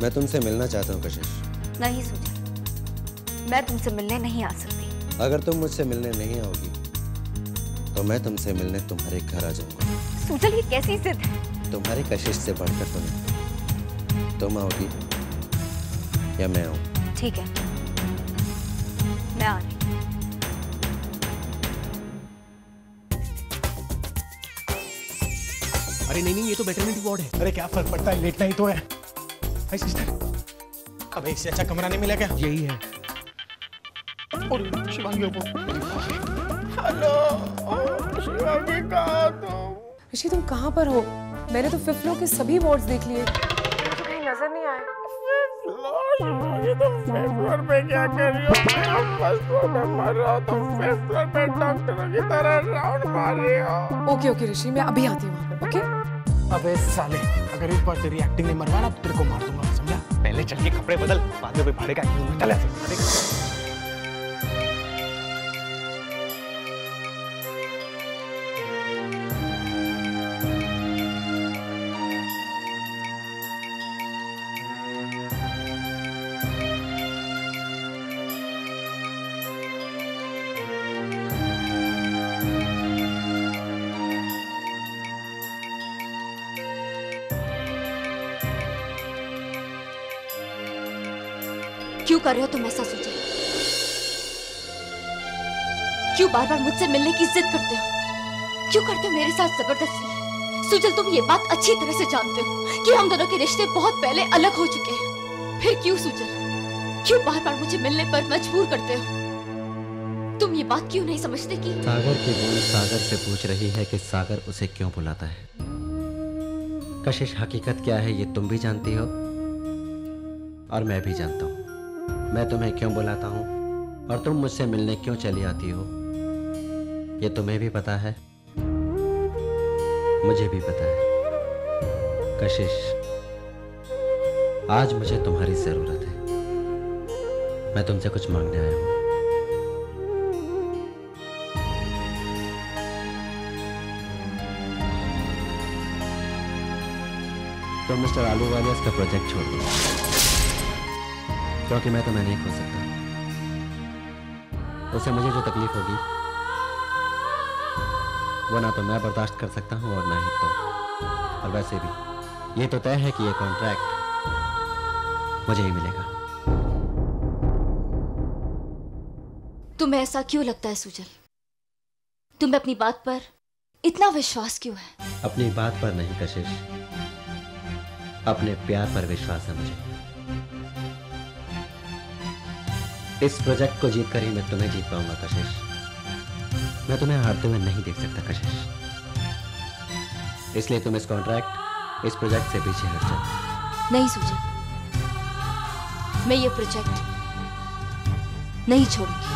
मैं तुमसे मिलना चाहता हूँ कशिश। नहीं सुजल, मैं तुमसे मिलने नहीं आ सकती। अगर तुम मुझसे मिलने नहीं आओगी तो मैं तुमसे मिलने तुम्हारे घर आ जाऊंगा। सुजल, ये कैसी जिद है? तुम्हारी कशिश से बढ़कर तुम्हें। तुम आओगी या मैं आऊं? ठीक है, मैं आ रही। अरे नहीं, ये तो वेटरनिटी वार्ड है। अरे क्या फर्क पड़ता है, लेटना ही तो है। हाय सिस्टर, अबे इससे अच्छा कमरा नहीं मिला क्या? यही है। और शिवांगी को हेलो, शिवांगी कहाँ तुम? ऋषि तुम कहाँ पर हो? मैंने तो 5th फ्लोर के सभी वार्ड्स देख लिए, मुझे कहीं नजर नहीं आए। शिवांगी तुम 5th फ्लोर पे क्या कर रही हो? 1st फ्लोर पे मर रहा हो, तुम 5th फ्लोर पे डॉक्टरों की तरह राउंड मार रही हो। ओके ऋषि, मैं अभी आती हूँ वहाँ पर। ओके? अबे साले, अगर इस बार तेरी एक्टिंग नहीं मरवाना तो तेरे को मार दूंगा, समझा? पहले चल के कपड़े बदल, बाद में कोई भाड़े का चल ऐसे। क्यों कर रहे हो तुम ऐसा सुजल? क्यों बार बार मुझसे मिलने की जिद करते हो? क्यों करते हो मेरे साथ जबरदस्ती? सुजल, तुम ये बात अच्छी तरह से जानते हो कि हम दोनों के रिश्ते बहुत पहले अलग हो चुके हैं। फिर क्यों सुजल, क्यों बार बार मुझे मिलने पर मजबूर करते हो? तुम ये बात क्यों नहीं समझते कि सागर की बूंद सागर से पूछ रही है कि सागर उसे क्यों बुलाता है। कशिश, हकीकत क्या है ये तुम भी जानती हो और मैं भी जानता हूँ। मैं तुम्हें क्यों बुलाता हूँ और तुम मुझसे मिलने क्यों चली आती हो, ये तुम्हें भी पता है, मुझे भी पता है। कशिश, आज मुझे तुम्हारी जरूरत है। मैं तुमसे कुछ मांगने आया हूँ। तुम मिस्टर आलूवालिया का प्रोजेक्ट छोड़ दो, क्योंकि मैं तुम्हें नहीं खो सकता। उससे मुझे जो तकलीफ होगी वो ना तो मैं बर्दाश्त कर सकता हूँ और ना ही तुम। और वैसे भी ये तो तय है कि ये कॉन्ट्रैक्ट मुझे ही मिलेगा। तुम्हें ऐसा क्यों लगता है सुजल? तुम्हें अपनी बात पर इतना विश्वास क्यों है? अपनी बात पर नहीं कशिश, अपने प्यार पर विश्वास है मुझे। इस प्रोजेक्ट को जीत कर ही मैं तुम्हें जीत पाऊंगा कशिश। मैं तुम्हें हारते हुए नहीं देख सकता कशिश। इसलिए तुम इस कॉन्ट्रैक्ट, इस प्रोजेक्ट से पीछे हट जाओ। नहीं सुजल, मैं ये प्रोजेक्ट नहीं छोड़ूंगी।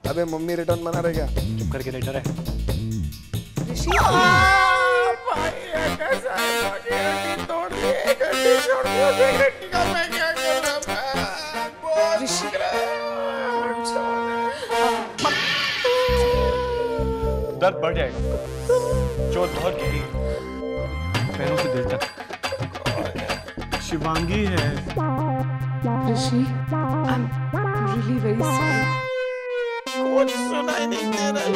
अबे मम्मी रिटर्न बना रहे क्या? चुप करके लेटर है। ऋषि, भाई ये कैसा है? तोड़ दी, गड्डी छोड़ दी, गड्डी का मैं क्या कर रहा? ऋषि, दर्द बढ़ जाएगा, चोट बहुत गहरी है, पैरों से दिल तक। शिवांगी है। ऋषि, I'm really very sorry. कुछ सुनाई नहीं दे रहा है,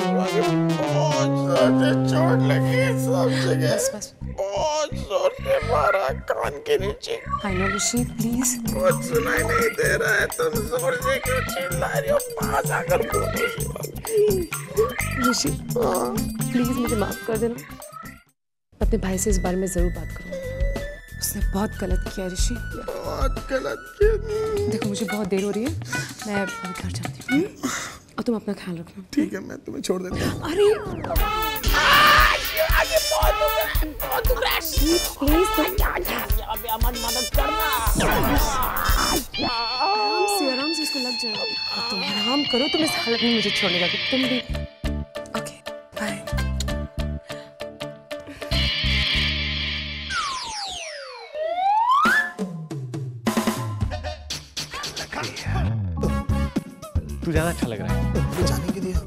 बहुत जोर से चोट लगी है सब जगह। बस बहुत जोर से मारा कान के नीचे। I know Rishi, please. कुछ सुनाई नहीं दे रहा है, तुम जोर से क्यों चिल्ला रही हो? पास आकर बोलो शिवांगी। ऋषि, प्लीज मुझे माफ कर देना। अपने भाई से इस बारे में जरूर बात करूंगा। उसने बहुत गलत किया ऋषि, बहुत गलत किया। देखो मुझे बहुत देर हो रही है, मैं अभी घर जाती हूँ और तुम अपना ख्याल रखना। ठीक है, मैं तुम्हें छोड़ देता हूँ। अरे प्लीज मदद करना। आराम से इसको लग जाएगा। तुम आराम करो, तुम इस हालत में मुझे छोड़ने का, तुम भी। Okay bye. ज्यादा अच्छा लग रहा है। जाने के दिया।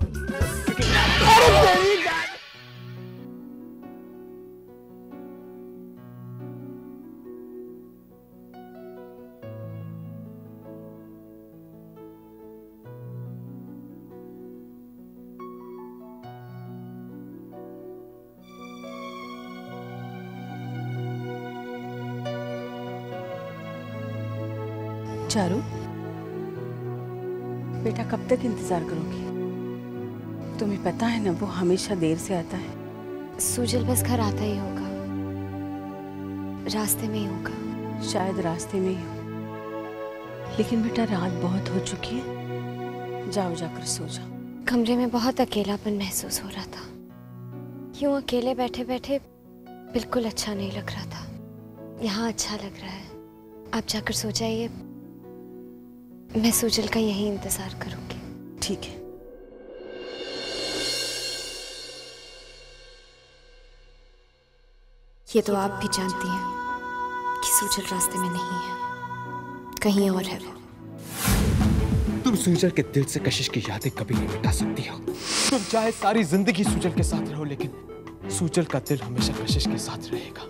चारू, बेटा कब तक इंतजार करोगी? तुम्हें पता है ना वो हमेशा देर से आता है। सुजल बस घर आता ही होगा, रास्ते में ही होगा। शायद रास्ते में ही हो, लेकिन बेटा रात बहुत हो चुकी है, जाओ जाकर सो जाओ। कमरे में बहुत अकेलापन महसूस हो रहा था। यूं अकेले बैठे बैठे बिल्कुल अच्छा नहीं लग रहा था। यहाँ अच्छा लग रहा है। आप जाकर सो जाइए, मैं सुजल का यही इंतजार करूंगी। ठीक है। ये तो आप भी जानती हैं कि सुजल रास्ते में नहीं है, कहीं और है वो। तुम सुजल के दिल से कशिश की यादें कभी नहीं मिटा सकती हो। तुम चाहे सारी जिंदगी सुजल के साथ रहो, लेकिन सुजल का दिल हमेशा कशिश के साथ रहेगा।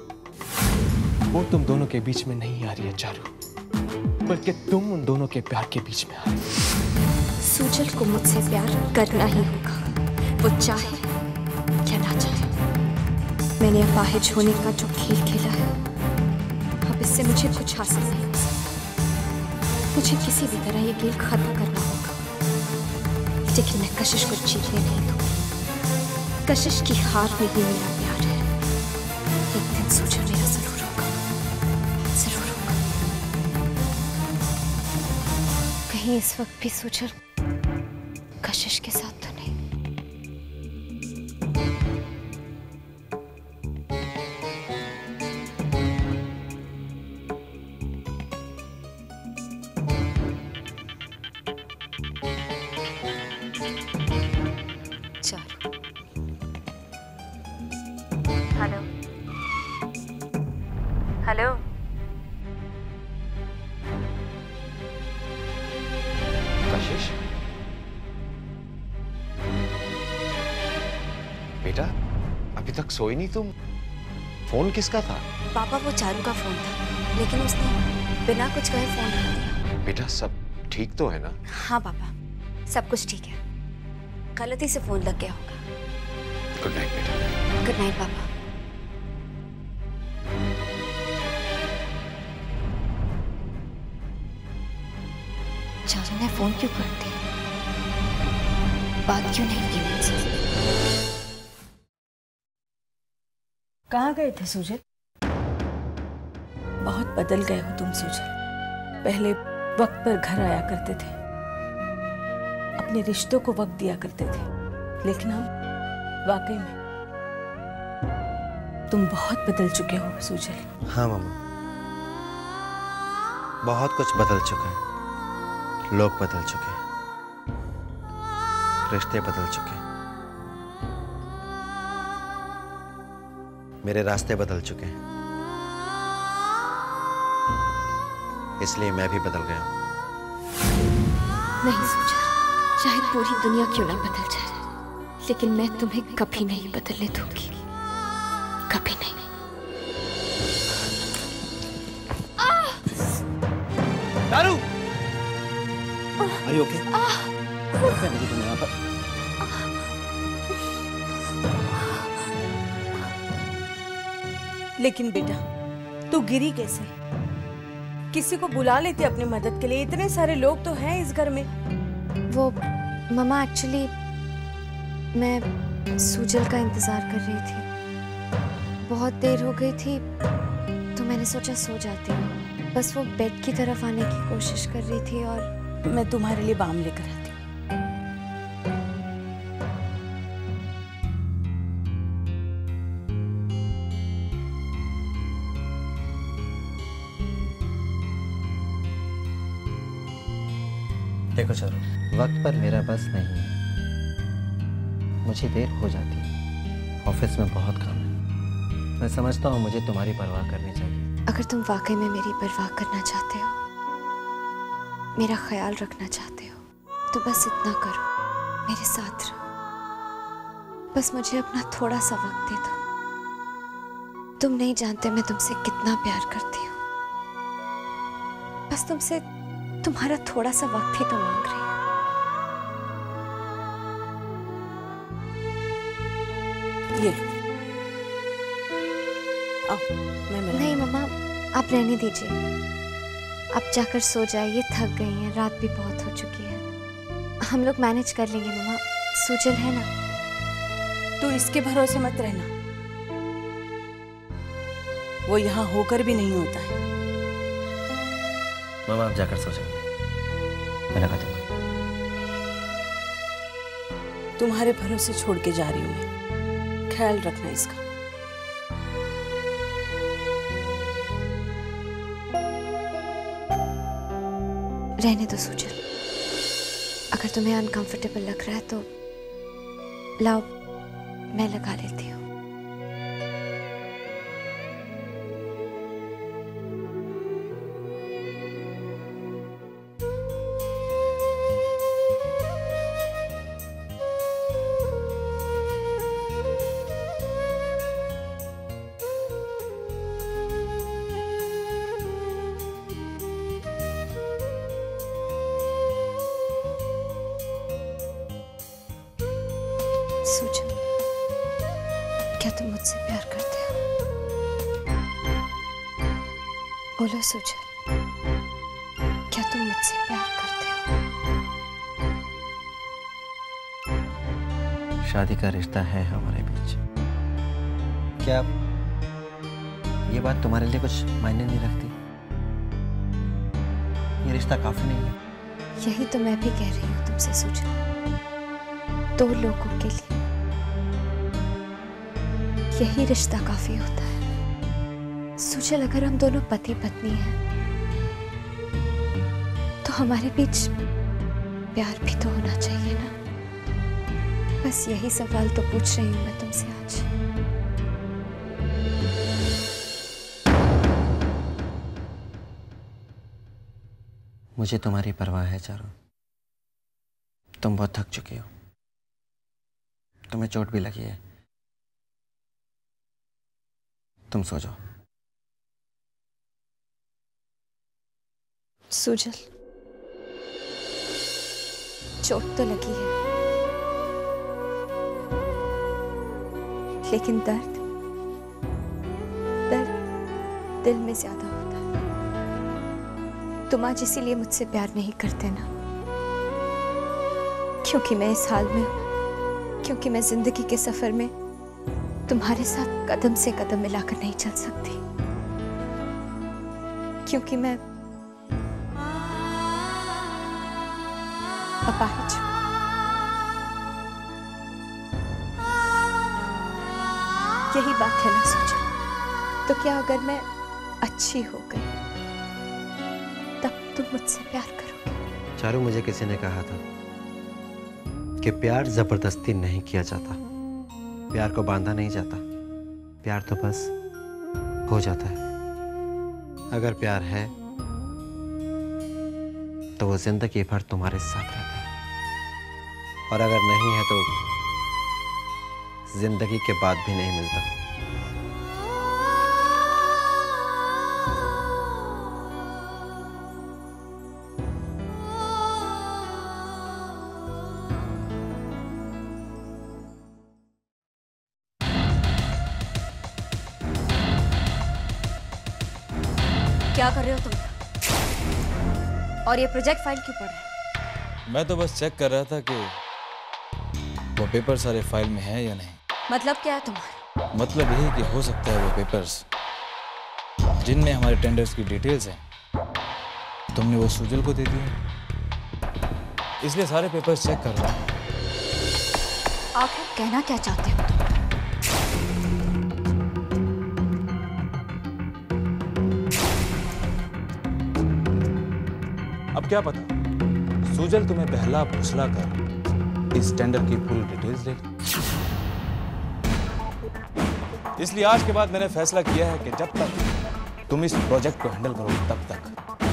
वो तुम दोनों के बीच में नहीं आ रही है चारू, बल्कि तुम उन दोनों के प्यार के बीच में आ रही हो। सुजल को मुझसे प्यार करना ही होगा, वो चाहे या ना चाहे। मैंने अपाहिज होने का जो खेल खेला है, अब इससे मुझे कुछ हासिल नहीं हो सकता। मुझे किसी भी तरह ये खेल खत्म करना होगा, लेकिन मैं कशिश को जीतने नहीं दूंगी। कशिश की हार में ही मेरा प्यार है। एक दिन सुजल मेरा जरूर होगा, जरूर होगा। कहीं इस वक्त भी सुजल कशिश के साथ तो नहीं। चलो। Hello hello. कशिश, बेटा अभी तक सोई नहीं तुम? फोन किसका था? पापा वो चारू का फोन था, लेकिन उसने बिना कुछ कहे फोन कर दिया। बेटा सब ठीक तो है ना? हाँ पापा, सब कुछ ठीक है। गलती से फोन लग गया होगा। गुड नाइट बेटा। गुड नाइट पापा। चारू ने फोन क्यों कर दिया? बात क्यों नहीं की मुझसे? कहाँ गए थे सुजल? बहुत बदल गए हो तुम सुजल। पहले वक्त पर घर आया करते थे, अपने रिश्तों को वक्त दिया करते थे, लेकिन हम वाकई में तुम बहुत बदल चुके हो सुजल। हाँ मामा, बहुत कुछ बदल चुका है। लोग बदल चुके हैं, रिश्ते बदल चुके हैं, मेरे रास्ते बदल चुके हैं, इसलिए मैं भी बदल गया हूं। नहीं सुजल, चाहे पूरी दुनिया क्यों ना बदल जाए, लेकिन मैं तुम्हें कभी नहीं बदलने दूंगी, कभी नहीं। चारू! Are you okay? लेकिन बेटा तू गिरी कैसे? किसी को बुला लेते अपनी मदद के लिए, इतने सारे लोग तो हैं इस घर में। वो मम्मा एक्चुअली मैं सुजल का इंतजार कर रही थी। बहुत देर हो गई थी तो मैंने सोचा सो जाती हूँ। बस वो बेड की तरफ आने की कोशिश कर रही थी और मैं तुम्हारे लिए बाम लेकर आती हूँ। देखो चारू, वक्त पर मेरा बस नहीं है, मुझे देर हो जाती है, ऑफिस में बहुत काम है। मैं समझता हूँ मुझे तुम्हारी परवाह करनी चाहिए। अगर तुम वाकई में मेरी परवाह करना चाहते हो, मेरा ख्याल रखना चाहते हो, तो तो बस इतना करो, मेरे साथ रहो। बस मुझे अपना थोड़ा सा वक्त दे दो। तुम नहीं जानते मैं तुमसे कितना प्यार करती हूँ। बस तुमसे तुम्हारा थोड़ा सा वक्त ही तो मांग रही हूँ। ये लो। आओ, मैं मिला। नहीं मम्मा, आप रहने दीजिए। आप जाकर सो जाइए, थक गई हैं, रात भी बहुत हो चुकी है। हम लोग मैनेज कर लेंगे मम्मा, सुजल है ना। तू इसके भरोसे मत रहना, वो यहाँ होकर भी नहीं होता है। मामा आप जाकर सो जाइए, मैं लगा दूंगा। तुम्हारे भरोसे छोड़ के जा रही हूँ मैं, ख्याल रखना इसका। रहने दो सुजल, अगर तुम्हें अनकंफर्टेबल लग रहा है तो लाओ मैं लगा लेती हूँ। सुजल, क्या तुम मुझसे प्यार करते हो? बोलो सुजल, क्या तुम मुझसे प्यार करते हो? शादी का रिश्ता है हमारे बीच। क्या ये बात तुम्हारे लिए कुछ मायने नहीं रखती? ये रिश्ता काफी नहीं है? यही तो मैं भी कह रही हूँ तुमसे सुजल। 2 लोगों के लिए यही रिश्ता काफी होता है। सुजल, अगर हम दोनों पति पत्नी हैं तो हमारे बीच प्यार भी तो होना चाहिए ना। बस यही सवाल तो पूछ रही हूँ मैं तुमसे आज। मुझे तुम्हारी परवाह है चारू। तुम बहुत थक चुकी हो, तुम्हें चोट भी लगी है। तुम सो जाओ। सुजल, चोट तो लगी है, लेकिन दर्द दिल में ज्यादा होता है। तुम आज इसीलिए मुझसे प्यार नहीं करते ना, क्योंकि मैं इस हाल में हूं, क्योंकि मैं जिंदगी के सफर में तुम्हारे साथ कदम से कदम मिलाकर नहीं चल सकती, क्योंकि मैं अपाहिज हूं। यही बात है ना सुजल? तो क्या अगर मैं अच्छी हो गई तब तुम मुझसे प्यार करोगे? चारू, मुझे किसी ने कहा था कि प्यार जबरदस्ती नहीं किया जाता, प्यार को बांधा नहीं जाता, प्यार तो बस हो जाता है। अगर प्यार है तो वो जिंदगी भर तुम्हारे साथ रहता है, और अगर नहीं है तो जिंदगी के बाद भी नहीं मिलता। क्या कर रहे हो तुम? और ये प्रोजेक्ट फाइल क्यों पढ़ रहे हो? मैं तो बस चेक कर रहा था कि वो पेपर सारे फाइल में है या नहीं। मतलब क्या है तुम्हारा? मतलब यही कि हो सकता है वो पेपर्स जिनमें हमारे टेंडर्स की डिटेल्स हैं तुमने वो सुजल को दे दी है, इसलिए सारे पेपर्स चेक कर रहा हूँ। आखिर कहना क्या चाहते हो तुम? अब क्या पता सुजल तुम्हें बहला फुसला कर इस टेंडर की पूरी डिटेल्स दे। इसलिए आज के बाद मैंने फैसला किया है कि जब तक तुम इस प्रोजेक्ट को हैंडल करोगे तब तक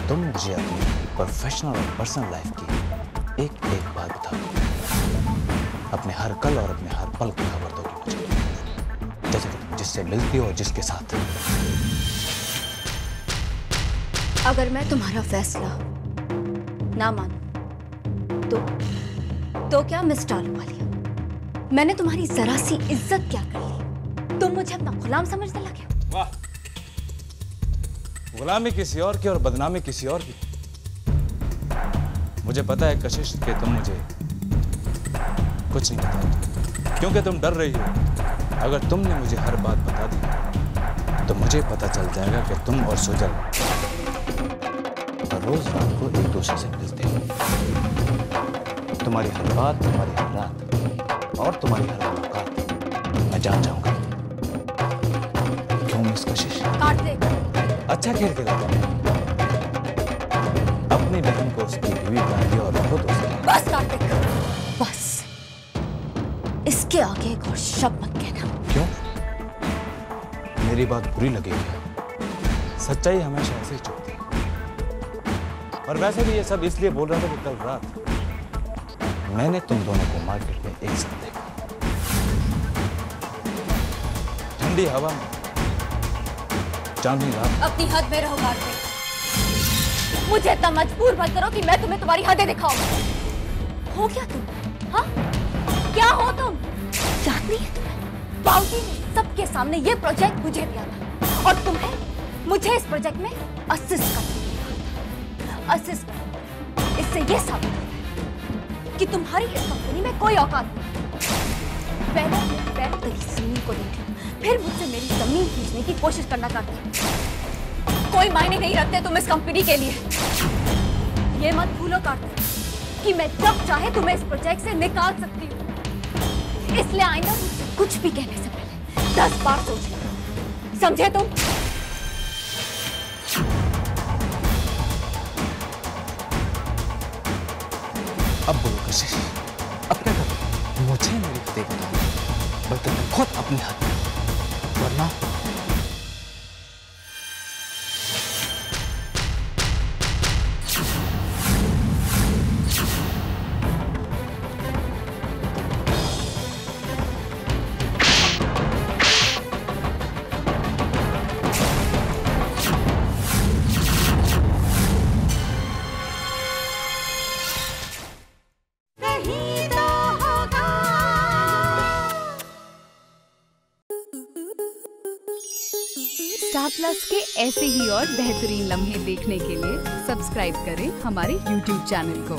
तुम मुझे अपनी प्रोफेशनल और पर्सनल लाइफ की एक एक बात बता दूंगा। अपने हर कल और अपने हर पल की खबर दोगी मुझे, जैसे कि तुम जिससे मिलती हो और जिसके साथ। अगर मैं तुम्हारा फैसला ना मानूं तो क्या मिस्टर आलूवालिया, मैंने तुम्हारी जरा सी इज्जत क्या कर ली? तुम मुझे अपना गुलाम समझने लगे? वाह, गुलामी किसी और की और बदनामी किसी और की। मुझे पता है कशिश कि तुम मुझे कुछ नहीं बताओ, क्योंकि तुम डर रही हो। अगर तुमने मुझे हर बात बता दी तो मुझे पता चल जाएगा कि तुम और सुजल रोज रात को एक दूसरे से मिलते हो। तुम्हारी हर बात, तुम्हारी हर रात और तुम्हारी हर मुलाकात मैं जान जाऊंगा। क्यों मिस कशिश? कार्तिक, अच्छा खेल खेला था। अपनी बहन को उसकी बीवी बना दिया और खुद उसकी। बस कार्तिक, बस। इसके आगे एक और शब्द मत कहना। क्यों? मेरी बात बुरी लगेगी? सच्चाई हमेशा ऐसे ही चुपती है। और वैसे भी ये सब इसलिए बोल रहा था कि कल रात मैंने तुम दोनों को मार्केट में एक साथ देखा, ठंडी हवा में, चांदनी रात। अपनी हद में रहो कार्तिक। मुझे इतना मजबूर मत करो कि मैं तुम्हें तुम्हारी हदें दिखाऊं। हो क्या तुम? हाँ, क्या हो तुम? याद नहीं है तुम्हें? बाबूजी ने सबके सामने ये प्रोजेक्ट मुझे दिया था और तुम्हें मुझे इस प्रोजेक्ट में असिस्ट करना था। असिस्ट इससे ये साबित होता है कि तुम्हारी इस कंपनी में कोई औकात नहीं। पहले तेरी जमीन को देख लो, फिर मुझसे मेरी जमीन खींचने की कोशिश करना चाहते हो। कोई मायने नहीं रखते तुम इस कंपनी के लिए। ये मत भूलो कार्तिक कि मैं जब चाहे तुम्हें इस प्रोजेक्ट से निकाल सकती हूँ। इसलिए आइंदा कुछ भी कहने से पहले 10 बार सोच लो, समझे तुम? अब बोलो कशिश, अब क्या करो? मुझे मेरी हदें बता दो, बल्कि मैं खुद अपनी हद, वरना स्टार प्लस के ऐसे ही और बेहतरीन लम्हे देखने के लिए सब्सक्राइब करें हमारे YouTube चैनल को।